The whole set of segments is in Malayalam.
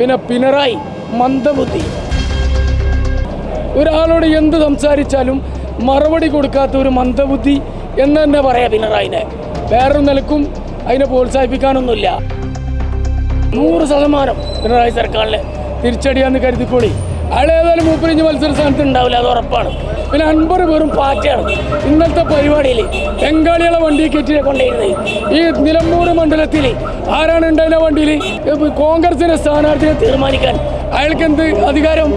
പിന്നെ പിണറായി മന്ദബുദ്ധി. ഒരാളോട് എന്ത് സംസാരിച്ചാലും മറുപടി കൊടുക്കാത്ത ഒരു മന്ദബുദ്ധി എന്ന് തന്നെ പറയാം പിണറായിനെ. വേറൊരു നിലക്കും അതിനെ പ്രോത്സാഹിപ്പിക്കാനൊന്നുമില്ല. 100% പിണറായി സർക്കാരിനെ തിരിച്ചടിയാന്ന് കരുതിക്കോളി. അയാളേതായാലും 35 മത്സര സ്ഥാനത്ത് ഉണ്ടാവില്ല, അത് ഉറപ്പാണ്. പിന്നെ അൻപർ വെറും പാറ്റയാണ്. ഇന്നത്തെ പരിപാടിയിൽ ബംഗാളികളെ വണ്ടി കയറ്റിയെ കൊണ്ടിരുന്നത്. ഈ നിലമ്പൂർ മണ്ഡലത്തിൽ ആരാണ് ഉണ്ടായിരുന്ന വണ്ടിയിൽ? കോൺഗ്രസിന്റെ സ്ഥാനാർത്ഥിയെ തീരുമാനിക്കാൻ അയാൾക്ക് എന്ത് അധികാരം?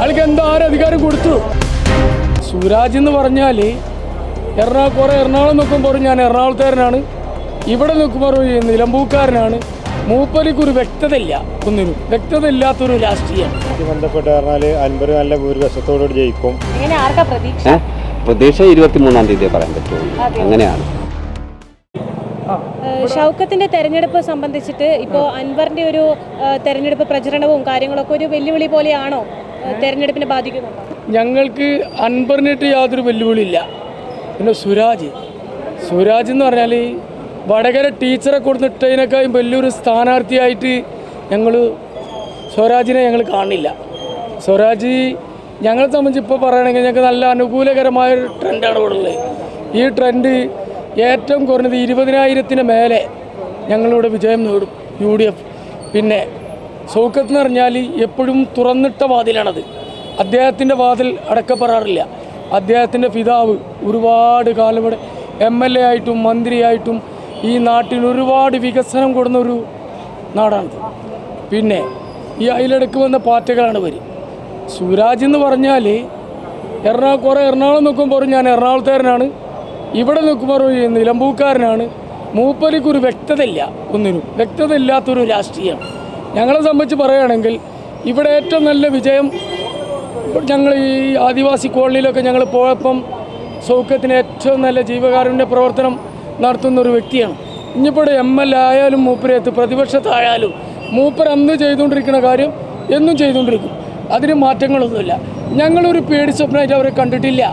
അയാൾക്ക് ആരധികാരം കൊടുത്തു? സുരാജ് എന്ന് പറഞ്ഞാൽ എറണാകുളം നോക്കുമ്പോൾ ഞാൻ എറണാകുളത്തുകാരനാണ്, ഇവിടെ നോക്കുമ്പോൾ നിലമ്പൂക്കാരനാണ്. മൂപ്പരിക്കൊരു വ്യക്തതയില്ല, ഒന്നിനും വ്യക്തത ഇല്ലാത്തൊരു രാഷ്ട്രീയം. ബന്ധപ്പെട്ട് പറഞ്ഞാൽ അൻപർ നല്ല ഭൂരിപക്ഷത്തോടുകൂടി ജയിക്കും. പ്രതീക്ഷ 23-ാം തീയതി പറയാൻ പറ്റുള്ളൂ. അങ്ങനെയാണ്. ഷൗക്കത്തിന്റെ തെരഞ്ഞെടുപ്പ് സംബന്ധിച്ചിട്ട് ഇപ്പോൾ അൻവറിന്റെ ഒരു തെരഞ്ഞെടുപ്പ് പ്രചരണവും കാര്യങ്ങളൊക്കെ ഒരു വെല്ലുവിളി പോലെയാണോ തെരഞ്ഞെടുപ്പിനെ ബാധിക്കുന്നത്? ഞങ്ങൾക്ക് അൻവറിനായിട്ട് യാതൊരു വെല്ലുവിളിയില്ല. പിന്നെ സുരാജ് എന്ന് പറഞ്ഞാൽ വടകര ടീച്ചറെ കൊടുത്തിട്ടതിനേക്കാളും വലിയൊരു സ്ഥാനാർത്ഥിയായിട്ട് സ്വരാജിനെ ഞങ്ങൾ കാണില്ല. സ്വരാജ് ഞങ്ങളെ സംബന്ധിച്ച് ഇപ്പോൾ പറയുകയാണെങ്കിൽ ഞങ്ങൾക്ക് നല്ല അനുകൂലകരമായൊരു ട്രെൻഡാണ് ഇവിടെ ഉള്ളത്. ഈ ട്രെൻഡ് ഏറ്റവും കുറഞ്ഞത് 20,000-ന് മേലെ ഞങ്ങളിവിടെ വിജയം നേടും UDF. പിന്നെ ഷൗക്കത്ത് എന്ന് പറഞ്ഞാൽ എപ്പോഴും തുറന്നിട്ട വാതിലാണത്. അദ്ദേഹത്തിൻ്റെ വാതിൽ അടക്കപ്പെടാറില്ല. അദ്ദേഹത്തിൻ്റെ പിതാവ് ഒരുപാട് കാലം ഇവിടെ MLA ആയിട്ടും മന്ത്രിയായിട്ടും ഈ നാട്ടിൽ ഒരുപാട് വികസനം കൊടുന്നൊരു നാടാണിത്. പിന്നെ ഈ അതിലിടയ്ക്ക് വന്ന പാർട്ടികളാണ് ഇവർ. സുരാജ് എന്ന് പറഞ്ഞാൽ എറണാകുളം നോക്കുമ്പോൾ ഞാൻ എറണാകുളത്തുകാരനാണ്, ഇവിടെ നോക്കുമ്പോൾ നിലമ്പൂക്കാരനാണ്. മൂപ്പരിക്കൊരു വ്യക്തതയില്ല, ഒന്നിനും വ്യക്തത ഇല്ലാത്തൊരു രാഷ്ട്രീയമാണ്. ഞങ്ങളെ സംബന്ധിച്ച് പറയുകയാണെങ്കിൽ ഇവിടെ ഏറ്റവും നല്ല വിജയം ഞങ്ങൾ ഈ ആദിവാസി കോളനിയിലൊക്കെ ഞങ്ങൾ പോയപ്പം ഷൗക്കത്തിന് ഏറ്റവും നല്ല ജീവകാരുണ്യ പ്രവർത്തനം നടത്തുന്നൊരു വ്യക്തിയാണ്. ഇനിയിപ്പോൾ MLA ആയാലും മൂപ്പരത്ത് പ്രതിപക്ഷത്തായാലും മൂപ്പർ അന്ന് ചെയ്തുകൊണ്ടിരിക്കുന്ന കാര്യം എന്നും ചെയ്തുകൊണ്ടിരിക്കും. അതിന് മാറ്റങ്ങളൊന്നുമില്ല. ഞങ്ങളൊരു പേടി സ്വപ്നമായിട്ട് അവരെ കണ്ടിട്ടില്ല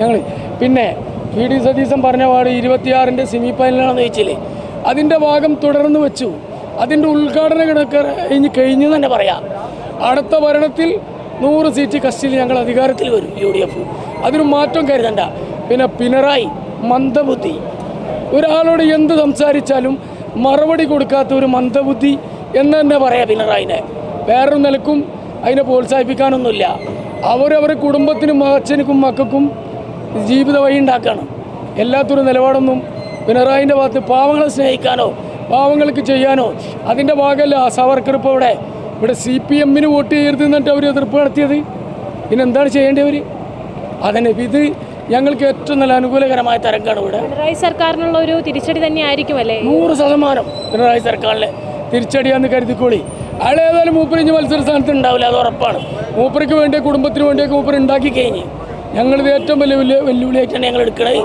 ഞങ്ങൾ. പിന്നെ PD സതീശൻ പറഞ്ഞ പാട് 26-ൻ്റെ സെമി ഫൈനലാണെന്ന് ചോദിച്ചില്ലേ, അതിൻ്റെ ഭാഗം തുടർന്ന് വെച്ചു. അതിൻ്റെ ഉദ്ഘാടന കഴിഞ്ഞു തന്നെ പറയാം. അടുത്ത ഭരണത്തിൽ 100 സീറ്റ് കഷ്ടിയിൽ ഞങ്ങൾ അധികാരത്തിൽ വരും UDF. അതിന് മാറ്റം കരുതണ്ട. പിന്നെ പിണറായി മന്ദബുദ്ധി. ഒരാളോട് എന്ത് സംസാരിച്ചാലും മറുപടി കൊടുക്കാത്ത ഒരു മന്ദബുദ്ധി എന്ന് തന്നെ പറയാം പിണറായിനെ. വേറൊരു നിലക്കും അതിനെ പ്രോത്സാഹിപ്പിക്കാനൊന്നുമില്ല. അവരവരുടെ കുടുംബത്തിനും അച്ഛനും മക്കൾക്കും ജീവിത വഴി ഉണ്ടാക്കുകയാണ്. എല്ലാത്തൊരു നിലപാടൊന്നും പിണറായിൻ്റെ ഭാഗത്ത് പാവങ്ങളെ സ്നേഹിക്കാനോ പാവങ്ങൾക്ക് ചെയ്യാനോ അതിൻ്റെ ഭാഗമല്ല. സവർക്കർ ഇപ്പോൾ ഇവിടെ CPM-ന് വോട്ട് ചെയ്യരുത് എന്നിട്ട് അവർ എതിർപ്പ് നടത്തിയത്. പിന്നെന്താണ് ചെയ്യേണ്ടവർ? അതന്നെ ഇത് ഞങ്ങൾക്ക് ഏറ്റവും നല്ല അനുകൂലകരമായ തരംഗമാണ് ഇവിടെ. പിണറായി സർക്കാരിനുള്ള ഒരു തിരിച്ചടി തന്നെ ആയിരിക്കും അല്ലേ? 100% പിണറായി സർക്കാരിനെ തിരിച്ചടിയാന്ന് കരുതിക്കോളി. അയാളേതായാലും 35 മത്സര സ്ഥാനത്ത് ഉണ്ടാവില്ല, അത് ഉറപ്പാണ്. മൂപ്പർക്ക് വേണ്ടിയ കുടുംബത്തിന് വേണ്ടിയൊക്കെ മൂപ്പർ ഉണ്ടാക്കി കഴിഞ്ഞ് ഞങ്ങളിത് ഏറ്റവും വലിയ വെല്ലുവിളിയായിട്ടാണ് ഞങ്ങൾ എടുക്കുന്നത്.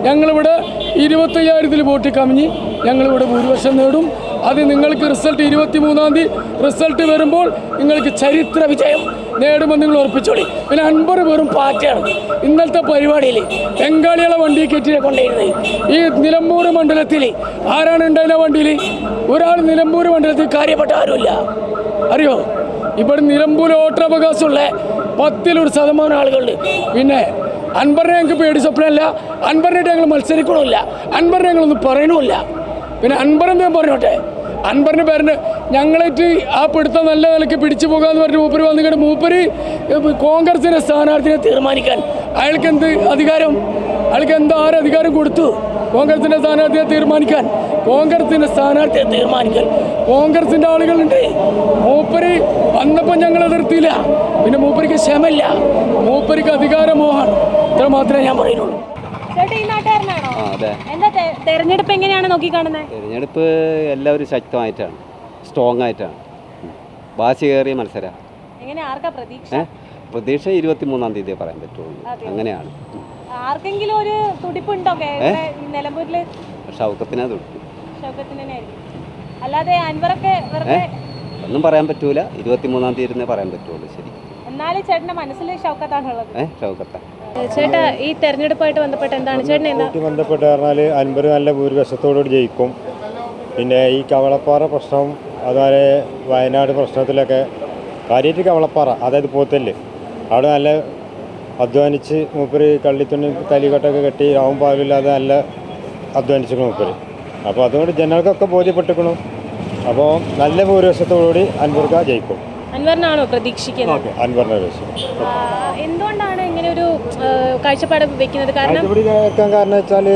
ഞങ്ങളിവിടെ 25,000-ൽ വോട്ട് കമ്മിഞ്ഞ് ഞങ്ങളിവിടെ ഭൂരിപക്ഷം നേടും. അത് നിങ്ങൾക്ക് റിസൾട്ട് 23-ാം തീയതി റിസൾട്ട് വരുമ്പോൾ നിങ്ങൾക്ക് ചരിത്ര വിജയം നേടുമെന്ന് നിങ്ങൾ ഉറപ്പിച്ചോളി. പിന്നെ അൻപർ വെറും പാറ്റയാണ്. ഇന്നത്തെ പരിപാടിയിൽ ബംഗാളികളെ വണ്ടി കയറ്റിയെ കൊണ്ടിരുന്നത്. ഈ നിലമ്പൂർ മണ്ഡലത്തിൽ ആരാണ് ഉണ്ടായിരുന്ന വണ്ടിയിൽ? ഒരാൾ നിലമ്പൂർ മണ്ഡലത്തിൽ കാര്യപ്പെട്ട ആരുമില്ല. അറിയോ? ഇവിടെ നിലമ്പൂർ വോട്ടവകാശമുള്ള 10% ആളുകളുണ്ട്. പിന്നെ അൻവറിനെ ഞങ്ങൾക്ക് പേടി സ്വപ്നമല്ല. അൻവറിനായിട്ട് ഞങ്ങൾ മത്സരിക്കണമില്ല. അൻവറിനെ ഞങ്ങളൊന്നും പറയണമില്ല. പിന്നെ അൻവറെന്താ പറഞ്ഞോട്ടെ? അൻവറിന് പേരിന് ഞങ്ങളായിട്ട് ആ പിടുത്തം നല്ല നിലയ്ക്ക് പിടിച്ചു പോകാമെന്ന് പറഞ്ഞ് മൂപ്പര് വന്നിട്ട് മൂപ്പര് കോൺഗ്രസിൻ്റെ സ്ഥാനാർത്ഥിയെ തീരുമാനിക്കാൻ അയാൾക്ക് എന്ത് അധികാരം? അയാൾക്ക് ആരധികാരം കൊടുത്തു? കോൺഗ്രസിൻ്റെ സ്ഥാനാർത്ഥിയെ തീരുമാനിക്കാൻ കോൺഗ്രസിൻ്റെ ആളുകളുണ്ട്. മൂപ്പര് വന്നപ്പോൾ ഞങ്ങൾ എതിർത്തില്ല. പിന്നെ മൂപ്പരിക്ക് ക്ഷമയില്ല, മൂപ്പരിക്ക് അധികാരമോഹമാണ്. ഇത്ര മാത്രമേ ഞാൻ പറയുന്നുള്ളൂ. തെരഞ്ഞെടുപ്പ് എങ്ങനെയാണ് നോക്കിക്കാണുന്നത്? തെരഞ്ഞെടുപ്പ് എല്ലാവരും ശക്തമായിട്ടാണ്, സ്ട്രോങ് ആയിട്ടാണ്. വാശിയേറിയ മത്സരം. പ്രതീക്ഷ 23-ാം തീയതി പറയാൻ പറ്റുള്ളൂ. അങ്ങനെയാണ്. ആർക്കെങ്കിലും ഒരു തുടിപ്പുണ്ടോ നിലമ്പൂരിൽ? ഷൗക്കത്തിനാ തുടിപ്പ്. അല്ലാതെ അൻവറൊക്കെ ഒന്നും പറയാൻ പറ്റൂല. 23-ാം തീയതി പറയാൻ പറ്റുള്ളൂ. ശരി. എന്നാലും ചേട്ടന്റെ മനസ്സിൽ ഷൗക്കത്താണുള്ളത്. ഷൗക്കത്താണ്. ചേട്ടാ, ഈ തെരഞ്ഞെടുപ്പായിട്ട് ബന്ധപ്പെട്ട് എന്താണ് ചേട്ടൻ ബന്ധപ്പെട്ട് പറഞ്ഞാൽ അൻപർ നല്ല ഭൂരിപക്ഷത്തോടുകൂടി ജയിക്കും. പിന്നെ ഈ കവളപ്പാറ പ്രശ്നം അതുപോലെ വയനാട് പ്രശ്നത്തിലൊക്കെ കാര്യമായിട്ട് കവളപ്പാറ, അതായത് പോത്തല്, അവിടെ നല്ല അധ്വാനിച്ച് മൂപ്പര് കള്ളിത്തുണി തലികെട്ടൊക്കെ കെട്ടി രാവും പാലില്ലാതെ നല്ല അധ്വാനിച്ചിരിക്കണം മൂപ്പര്. അപ്പോൾ അതുകൊണ്ട് ജനങ്ങൾക്കൊക്കെ ബോധ്യപ്പെട്ടിരിക്കണം. അപ്പോൾ നല്ല ഭൂരിപക്ഷത്തോടുകൂടി അൻവർക്ക ജയിക്കും. അൻവറിനാണോ പ്രതീക്ഷിക്കുന്നത്? അൻവറിനെ ജയിക്കും. എന്തുകൊണ്ടാണ് ഇങ്ങനെ ഒരു കാഴ്ചപ്പാട് വെക്കുന്നത്? കാരണം കേൾക്കാൻ കാരണം വെച്ചാൽ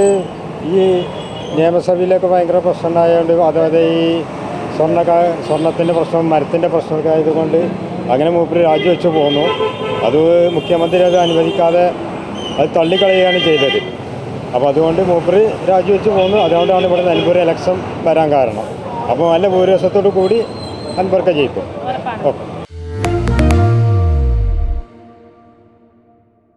ഈ നിയമസഭയിലൊക്കെ ഭയങ്കര പ്രശ്നം ഉണ്ടായതുകൊണ്ട്, അതായത് ഈ സ്വർണത്തിൻ്റെ പ്രശ്നം, മരത്തിൻ്റെ പ്രശ്നമൊക്കെ ആയതുകൊണ്ട് അങ്ങനെ മൂപ്പര് രാജിവെച്ച് പോന്നു. അത് മുഖ്യമന്ത്രി അത് അനുവദിക്കാതെ അത് തള്ളിക്കളയുകയാണ് ചെയ്തത്. അപ്പോൾ അതുകൊണ്ട് മൂപ്പര് രാജിവെച്ച് പോന്നു. അതുകൊണ്ടാണ് ഇവിടെ നെൽപൂർ ഇലക്ഷൻ വരാൻ കാരണം. അപ്പോൾ നല്ല ഭൂരിപക്ഷത്തോടു കൂടി അൻവർക്ക ജയിക്കും. ഉറപ്പാണ്. ഓക്കെ.